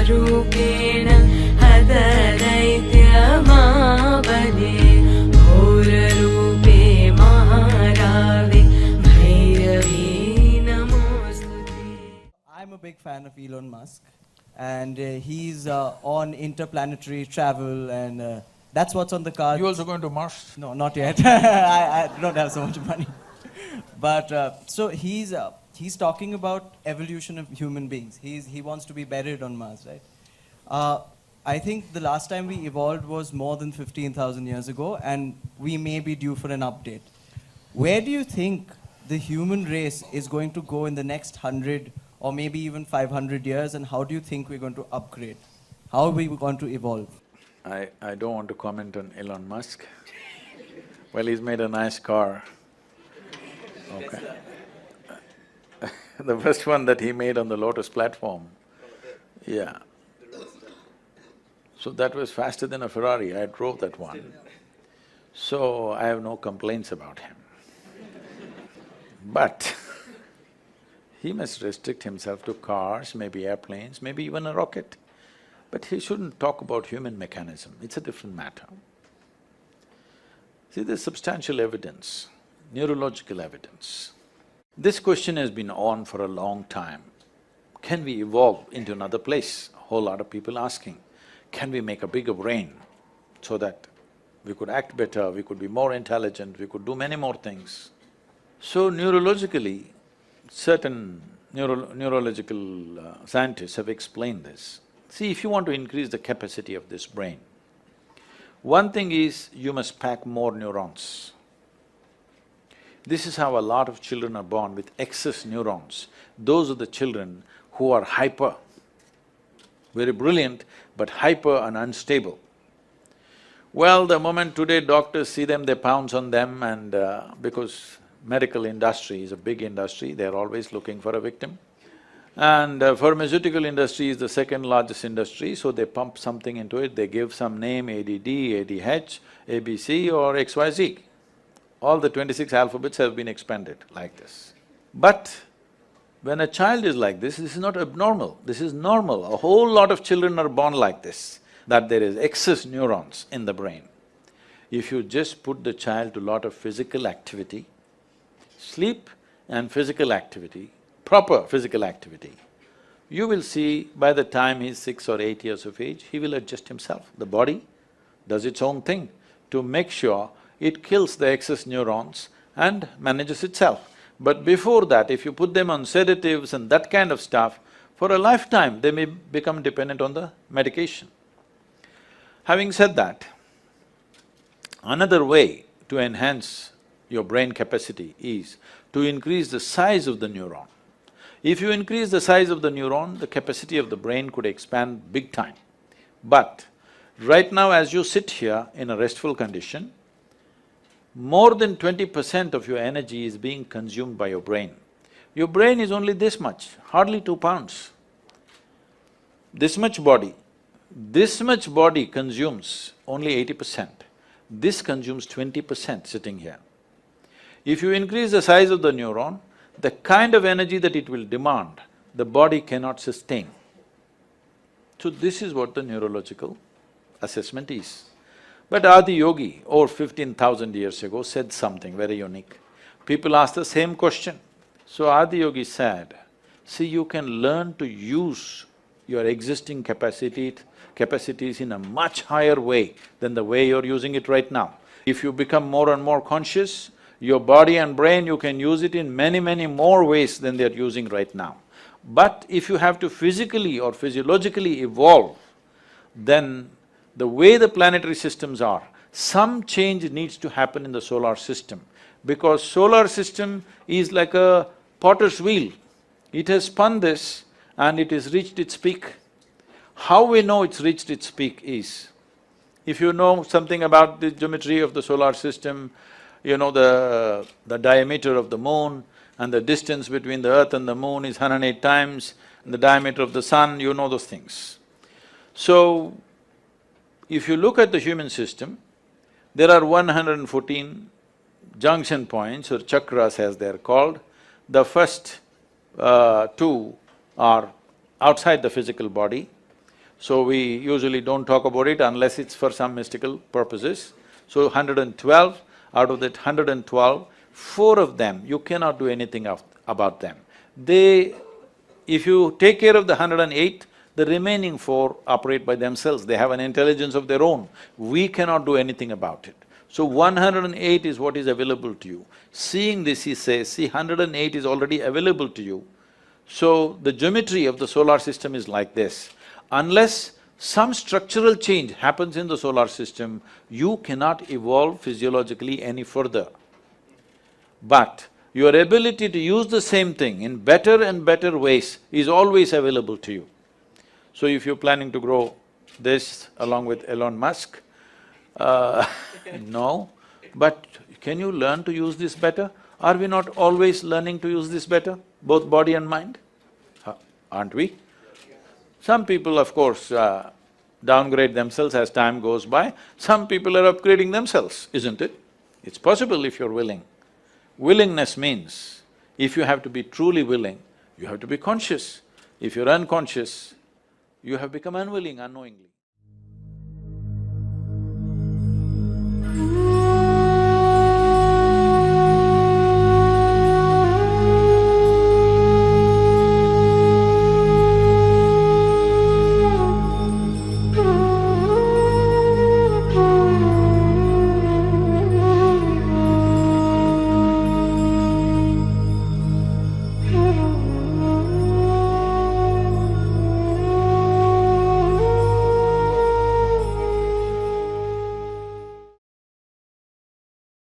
रूपेण हतदैत्यमाबले घोररूपे महारावे भैरवी नमोस्तुते. I'm a big fan of Elon Musk, and he's on interplanetary travel, and that's what's on the cards. You also going to Mars? No, not yet. I don't have so much money. But so he's talking about evolution of human beings. He wants to be buried on Mars, right? I think the last time we evolved was more than 15,000 years ago, and we may be due for an update. Where do you think the human race is going to go in the next 100 or maybe even 500 years, and how do you think we're going to upgrade? How are we going to evolve? I don't want to comment on Elon Musk. Well, he's made a nice car. Okay. The first one that he made on the Lotus platform, yeah. So that was faster than a Ferrari, I drove that one. So I have no complaints about him. But he must restrict himself to cars, maybe airplanes, maybe even a rocket. But he shouldn't talk about human mechanism, it's a different matter. See, there's substantial evidence, neurological evidence. This question has been on for a long time. Can we evolve into another place? A whole lot of people asking. Can we make a bigger brain so that we could act better, we could be more intelligent, we could do many more things? So neurologically, certain neurological scientists have explained this. See, if you want to increase the capacity of this brain, one thing is you must pack more neurons. This is how a lot of children are born with excess neurons. Those are the children who are hyper, very brilliant, but hyper and unstable. Well, the moment today doctors see them, they pounce on them, and because medical industry is a big industry, they're always looking for a victim. And pharmaceutical industry is the second largest industry, so they pump something into it, they give some name, ADD, ADH, ABC or XYZ. All the 26 alphabets have been expanded like this. But when a child is like this is not abnormal, this is normal. A whole lot of children are born like this, that there is excess neurons in the brain. If you just put the child to a lot of physical activity, sleep and physical activity, proper physical activity, you will see by the time he's 6 or 8 years of age, he will adjust himself. The body does its own thing to make sure it kills the excess neurons and manages itself. But before that, if you put them on sedatives and that kind of stuff, for a lifetime they may become dependent on the medication. Having said that, another way to enhance your brain capacity is to increase the size of the neuron. If you increase the size of the neuron, the capacity of the brain could expand big time. But right now as you sit here in a restful condition, more than 20% of your energy is being consumed by your brain. Your brain is only this much, hardly 2 pounds. This much body consumes only 80%. This consumes 20% sitting here. If you increase the size of the neuron, the kind of energy that it will demand, the body cannot sustain. So this is what the neurological assessment is. But Adi Yogi, over 15,000 years ago, said something very unique. People asked the same question. So Adi Yogi said, see, you can learn to use your existing capacities in a much higher way than the way you're using it right now. If you become more and more conscious, your body and brain, you can use it in many, many more ways than they're using right now. But if you have to physically or physiologically evolve, then the way the planetary systems are, some change needs to happen in the solar system, because solar system is like a potter's wheel. It has spun this and it has reached its peak. How we know it's reached its peak is, if you know something about the geometry of the solar system, you know the diameter of the moon and the distance between the earth and the moon is 108 times, and the diameter of the sun, you know those things. So, if you look at the human system, there are 114 junction points or chakras as they're called. The first two are outside the physical body. So we usually don't talk about it unless it's for some mystical purposes. So 112, out of that 112, 4 of them, you cannot do anything about them. If you take care of the 108, the remaining 4 operate by themselves, they have an intelligence of their own. We cannot do anything about it. So 108 is what is available to you. Seeing this, he says, see, 108 is already available to you. So the geometry of the solar system is like this. Unless some structural change happens in the solar system, you cannot evolve physiologically any further. But your ability to use the same thing in better and better ways is always available to you. So if you're planning to grow this along with Elon Musk, no, but can you learn to use this better? Are we not always learning to use this better, both body and mind? Aren't we? Some people, of course, downgrade themselves as time goes by. Some people are upgrading themselves, isn't it? It's possible if you're willing. Willingness means, if you have to be truly willing, you have to be conscious. If you're unconscious, you have become unwilling unknowingly.